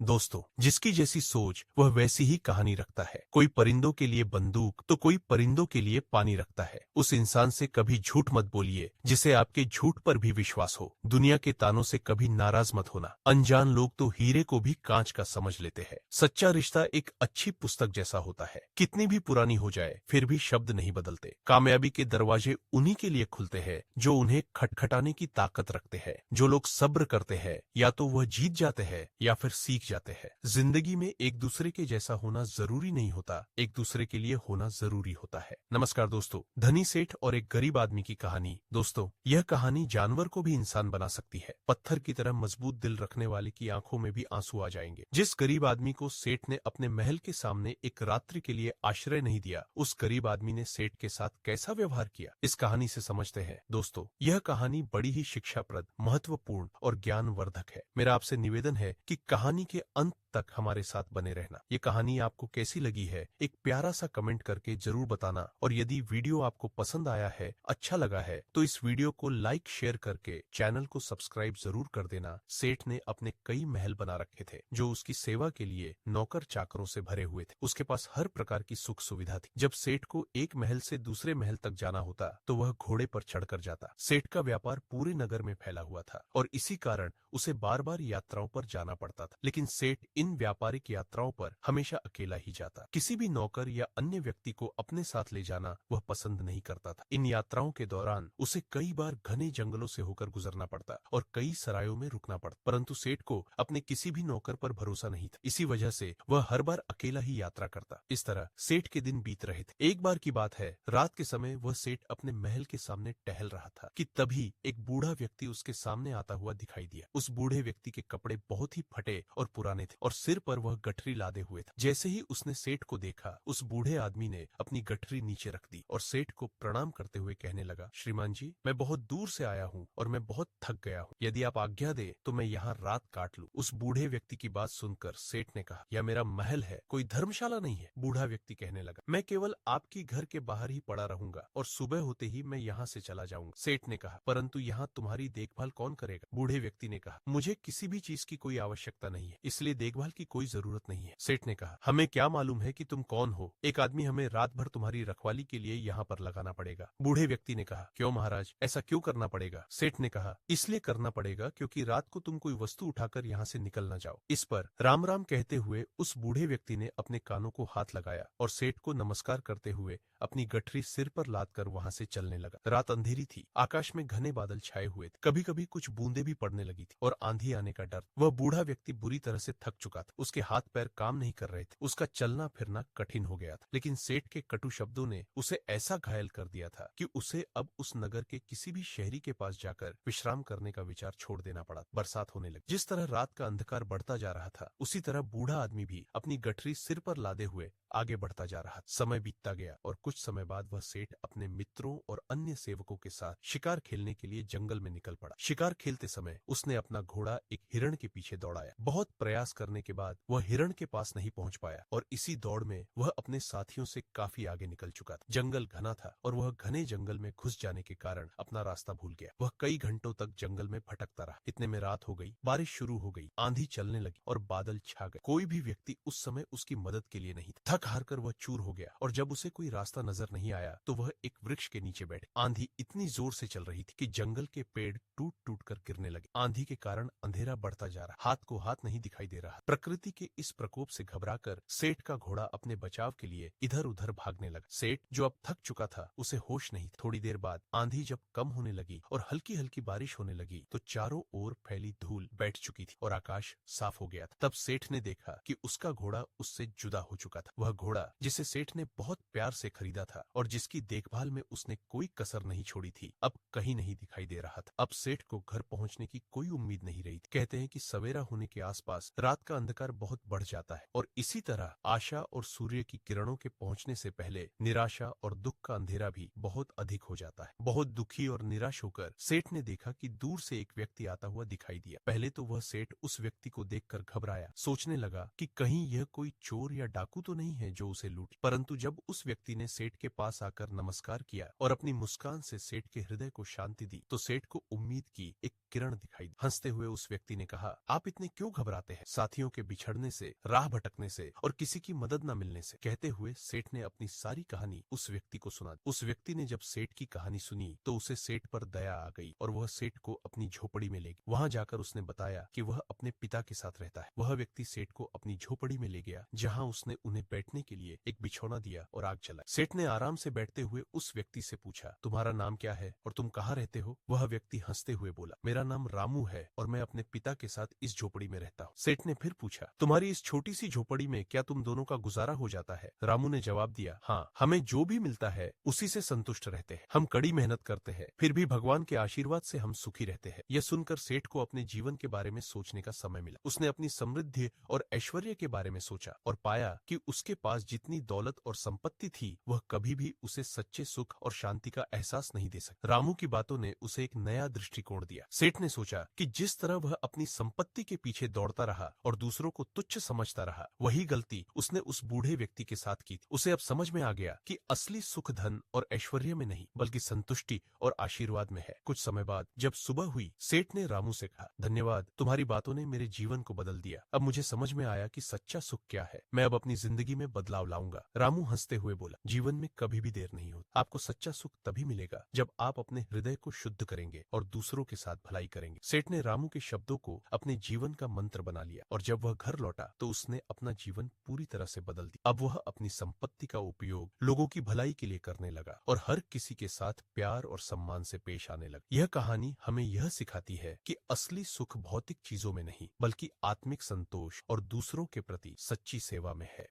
दोस्तों, जिसकी जैसी सोच वह वैसी ही कहानी रखता है। कोई परिंदों के लिए बंदूक तो कोई परिंदों के लिए पानी रखता है। उस इंसान से कभी झूठ मत बोलिए जिसे आपके झूठ पर भी विश्वास हो। दुनिया के तानों से कभी नाराज मत होना। अनजान लोग तो हीरे को भी कांच का समझ लेते हैं। सच्चा रिश्ता एक अच्छी पुस्तक जैसा होता है, कितनी भी पुरानी हो जाए फिर भी शब्द नहीं बदलते। कामयाबी के दरवाजे उन्हीं के लिए खुलते हैं जो उन्हें खटखटाने की ताकत रखते हैं। जो लोग सब्र करते हैं या तो वह जीत जाते हैं या फिर सीख जाते हैं। जिंदगी में एक दूसरे के जैसा होना जरूरी नहीं होता, एक दूसरे के लिए होना जरूरी होता है। नमस्कार दोस्तों, धनी सेठ और एक गरीब आदमी की कहानी। दोस्तों, यह कहानी जानवर को भी इंसान बना सकती है। पत्थर की तरह मजबूत दिल रखने वाले की आंखों में भी आंसू आ जाएंगे। जिस गरीब आदमी को सेठ ने अपने महल के सामने एक रात्रि के लिए आश्रय नहीं दिया, उस गरीब आदमी ने सेठ के साथ कैसा व्यवहार किया, इस कहानी से समझते हैं। दोस्तों, यह कहानी बड़ी ही शिक्षाप्रद, महत्वपूर्ण और ज्ञानवर्धक है। मेरा आपसे निवेदन है कि कहानी के अंत तक हमारे साथ बने रहना। ये कहानी आपको कैसी लगी है, एक प्यारा सा कमेंट करके जरूर बताना। और यदि वीडियो आपको पसंद आया है, अच्छा लगा है, तो इस वीडियो को लाइक शेयर करके चैनल को सब्सक्राइब जरूर कर देना। सेठ ने अपने कई महल बना रखे थे जो उसकी सेवा के लिए नौकर चाकरों से भरे हुए थे। उसके पास हर प्रकार की सुख सुविधा थी। जब सेठ को एक महल से दूसरे महल तक जाना होता तो वह घोड़े पर चढ़कर जाता। सेठ का व्यापार पूरे नगर में फैला हुआ था और इसी कारण उसे बार बार यात्राओं पर जाना पड़ता था। लेकिन सेठ इन व्यापारिक यात्राओं पर हमेशा अकेला ही जाता। किसी भी नौकर या अन्य व्यक्ति को अपने साथ ले जाना वह पसंद नहीं करता था। इन यात्राओं के दौरान उसे कई बार घने जंगलों से होकर गुजरना पड़ता और कई सरायों में रुकना पड़ता, परंतु सेठ को अपने किसी भी नौकर पर भरोसा नहीं था। इसी वजह से वह हर बार अकेला ही यात्रा करता। इस तरह सेठ के दिन बीत रहे थे। एक बार की बात है, रात के समय वह सेठ अपने महल के सामने टहल रहा था कि तभी एक बूढ़ा व्यक्ति उसके सामने आता हुआ दिखाई दिया। उस बूढ़े व्यक्ति के कपड़े बहुत ही फटे और पुराने थे और सिर पर वह गठरी लादे हुए था। जैसे ही उसने सेठ को देखा, उस बूढ़े आदमी ने अपनी गठरी नीचे रख दी और सेठ को प्रणाम करते हुए कहने लगा, श्रीमान जी, मैं बहुत दूर से आया हूँ और मैं बहुत थक गया हूँ। यदि आप आज्ञा दे तो मैं यहाँ रात काट लूँ। उस बूढ़े व्यक्ति की बात सुनकर सेठ ने कहा, यह मेरा महल है, कोई धर्मशाला नहीं है। बूढ़ा व्यक्ति कहने लगा, मैं केवल आपकी घर के बाहर ही पड़ा रहूंगा और सुबह होते ही मैं यहाँ से चला जाऊंगा। सेठ ने कहा, परंतु यहाँ तुम्हारी देखभाल कौन करेगा? बूढ़े व्यक्ति ने कहा, मुझे किसी भी चीज की कोई आवश्यकता नहीं है, इसलिए देखभाल की कोई जरूरत नहीं है। सेठ ने कहा, हमें क्या मालूम है कि तुम कौन हो? एक आदमी हमें रात भर तुम्हारी रखवाली के लिए यहाँ पर लगाना पड़ेगा। बूढ़े व्यक्ति ने कहा, क्यों महाराज, ऐसा क्यों करना पड़ेगा? सेठ ने कहा, इसलिए करना पड़ेगा क्योंकि रात को तुम कोई वस्तु उठाकर यहाँ से निकल न जाओ। इस पर राम राम कहते हुए उस बूढ़े व्यक्ति ने अपने कानों को हाथ लगाया और सेठ को नमस्कार करते हुए अपनी गठरी सिर पर लादकर वहां से चलने लगा। रात अंधेरी थी, आकाश में घने बादल छाए हुए थे, कभी कभी कुछ बूंदे भी पड़ने लगी थी और आंधी आने का डर। वह बूढ़ा व्यक्ति बुरी तरह से थक चुका था, उसके हाथ पैर काम नहीं कर रहे थे, उसका चलना फिरना कठिन हो गया था। लेकिन सेठ के कटु शब्दों ने उसे ऐसा घायल कर दिया था कि उसे अब उस नगर के किसी भी शहरी के पास जाकर विश्राम करने का विचार छोड़ देना पड़ा। बरसात होने लगी। जिस तरह रात का अंधकार बढ़ता जा रहा था, उसी तरह बूढ़ा आदमी भी अपनी गठरी सिर पर लादे हुए आगे बढ़ता जा रहा। समय बीतता गया और कुछ समय बाद वह सेठ अपने मित्रों और अन्य सेवकों के साथ शिकार खेलने के लिए जंगल में निकल पड़ा। शिकार खेलते समय उसने अपना घोड़ा एक हिरण के पीछे दौड़ाया। बहुत प्रयास करने के बाद वह हिरण के पास नहीं पहुंच पाया और इसी दौड़ में वह अपने साथियों से काफी आगे निकल चुका था। जंगल घना था और वह घने जंगल में घुस जाने के कारण अपना रास्ता भूल गया। वह कई घंटों तक जंगल में भटकता रहा। इतने में रात हो गई, बारिश शुरू हो गई, आंधी चलने लगी और बादल छा गए। कोई भी व्यक्ति उस समय उसकी मदद के लिए नहीं था। थक हार कर वह चूर हो गया और जब उसे कोई रास्ता नजर नहीं आया तो वह एक वृक्ष के नीचे बैठे। आंधी इतनी जोर से चल रही थी कि जंगल के पेड़ टूट टूट कर गिरने लगे। आंधी के कारण अंधेरा बढ़ता जा रहा, हाथ को हाथ नहीं दिखाई दे रहा। प्रकृति के इस प्रकोप से घबराकर सेठ का घोड़ा अपने बचाव के लिए इधर उधर भागने लगा। सेठ जो अब थक चुका था, उसे होश नहीं। थोड़ी देर बाद आंधी जब कम होने लगी और हल्की हल्की बारिश होने लगी तो चारों ओर फैली धूल बैठ चुकी थी और आकाश साफ हो गया था। तब सेठ ने देखा कि उसका घोड़ा उससे जुदा हो चुका था। वह घोड़ा जिसे सेठ ने बहुत प्यार से खरीदा था और जिसकी देखभाल में उसने कोई कसर नहीं छोड़ी थी, अब कहीं नहीं दिखाई दे रहा था। अब सेठ को घर पहुंचने की कोई उम्मीद नहीं रही थी। कहते हैं कि सवेरा होने के आसपास रात का अंधकार बहुत बढ़ जाता है और इसी तरह आशा और सूर्य की किरणों के पहुंचने से पहले निराशा और दुख का अंधेरा भी बहुत अधिक हो जाता है। बहुत दुखी और निराश होकर सेठ ने देखा कि दूर से एक व्यक्ति आता हुआ दिखाई दिया। पहले तो वह सेठ उस व्यक्ति को देखकर घबराया, सोचने लगा कि कहीं यह कोई चोर या डाकू तो नहीं है जो उसे लूट। परंतु जब उस व्यक्ति ने सेठ के पास आकर नमस्कार किया और अपनी मुस्कान से सेठ के हृदय को शांति दी तो सेठ को उम्मीद की एक किरण दिखाई दी। हंसते हुए उस व्यक्ति ने कहा, आप इतने क्यों घबराते हैं? साथियों संबंधियों के बिछड़ने से, राह भटकने से और किसी की मदद न मिलने से। कहते हुए सेठ ने अपनी सारी कहानी उस व्यक्ति को सुना दी। उस व्यक्ति ने जब सेठ की कहानी सुनी तो उसे सेठ पर दया आ गई और वह सेठ को अपनी झोपड़ी में ले गया। वहां जाकर उसने बताया कि वह अपने पिता के साथ रहता है। वह व्यक्ति सेठ को अपनी झोपड़ी में ले गया, जहां उसने उन्हें बैठने के लिए एक बिछौना दिया और आग जलाई। सेठ ने आराम से बैठते हुए उस व्यक्ति से पूछा, तुम्हारा नाम क्या है और तुम कहाँ रहते हो? वह व्यक्ति हंसते हुए बोला, मेरा नाम रामू है और मैं अपने पिता के साथ इस झोपड़ी में रहता हूँ। सेठ ने फिर पूछा, तुम्हारी इस छोटी सी झोपड़ी में क्या तुम दोनों का गुजारा हो जाता है? रामू ने जवाब दिया, हाँ, हमें जो भी मिलता है उसी से संतुष्ट रहते हैं। हम कड़ी मेहनत करते हैं, फिर भी भगवान के आशीर्वाद से हम सुखी रहते हैं। यह सुनकर सेठ को अपने जीवन के बारे में सोचने का समय मिला। उसने अपनी समृद्धि और ऐश्वर्य के बारे में सोचा और पाया कि उसके पास जितनी दौलत और संपत्ति थी वह कभी भी उसे सच्चे सुख और शांति का एहसास नहीं दे सकती। रामू की बातों ने उसे एक नया दृष्टिकोण दिया। सेठ ने सोचा कि जिस तरह वह अपनी संपत्ति के पीछे दौड़ता रहा और दूसरों को तुच्छ समझता रहा, वही गलती उसने उस बूढ़े व्यक्ति के साथ की थी। उसे अब समझ में आ गया कि असली सुख धन और ऐश्वर्य में नहीं बल्कि संतुष्टि और आशीर्वाद में है। कुछ समय बाद जब सुबह हुई, सेठ ने रामू से कहा, धन्यवाद, तुम्हारी बातों ने मेरे जीवन को बदल दिया। अब मुझे समझ में आया कि सच्चा सुख क्या है। मैं अब अपनी जिंदगी में बदलाव लाऊंगा। रामू हंसते हुए बोला, जीवन में कभी भी देर नहीं होती। आपको सच्चा सुख तभी मिलेगा जब आप अपने हृदय को शुद्ध करेंगे और दूसरों के साथ भलाई करेंगे। सेठ ने रामू के शब्दों को अपने जीवन का मंत्र बना लिया और जब वह घर लौटा तो उसने अपना जीवन पूरी तरह से बदल दिया। अब वह अपनी संपत्ति का उपयोग लोगों की भलाई के लिए करने लगा और हर किसी के साथ प्यार और सम्मान से पेश आने लगा। यह कहानी हमें यह सिखाती है कि असली सुख भौतिक चीजों में नहीं बल्कि आत्मिक संतोष और दूसरों के प्रति सच्ची सेवा में है।